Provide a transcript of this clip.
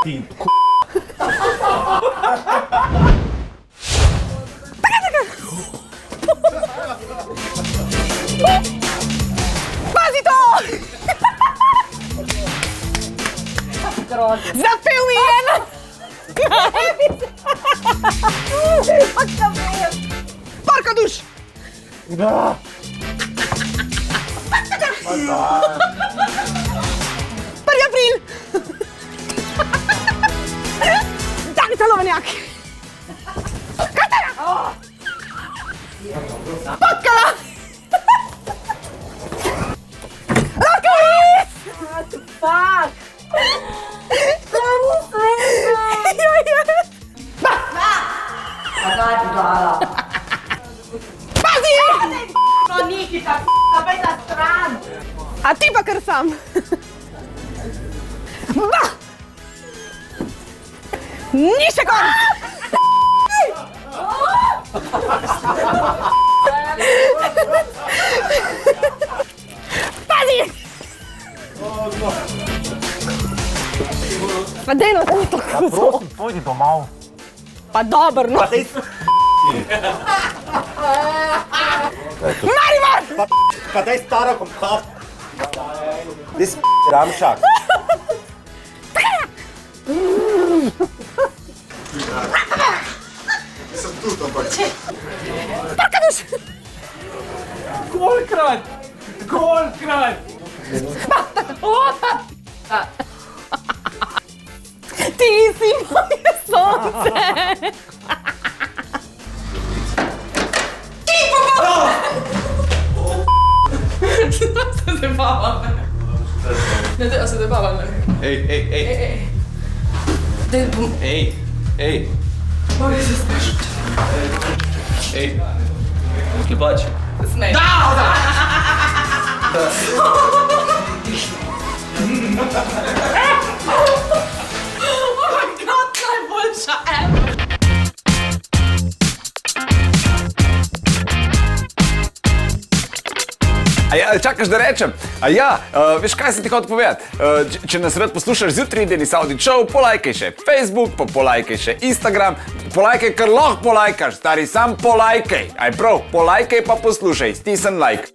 Ti Pazi to! Zapel mi je na... Parka duš! Da! 1. april! Danica Lovenjak! Katera! Patkala! Rokavic! What the fuck? To ni smešno! Kaj ti dala? Pazi! To Nikita, pej na stran! A ti pa kar sam. Bah! Ni še konc! Pazi! Pa dejno, da ni tako zelo. Prosim, pojdi domov. Pa dobro, no. Pa dej Maribor! Pa daj staro kompakt. Dej Ramšak. Parka duš! Kolikrat? Kolikrat? Ti si moje sonce! Se zabava me. Ne, da se zabava me. Ej. Daj, bom... Ej. Moram se sprašati. Ej. Klepač. Smej. Oh my god, najboljša ever. A ja, čakaš, da rečem? A ja, veš, kaj sem ti hotel povedati? Če nas rad poslušaš zjutraj, Deni Saudi Show, polajkaj še Facebook, pa polajkaj še Instagram, polajkaj, kar lahko polajkaš, stari, sam polajkaj. Aj prav, polajkaj pa poslušaj, stisni like.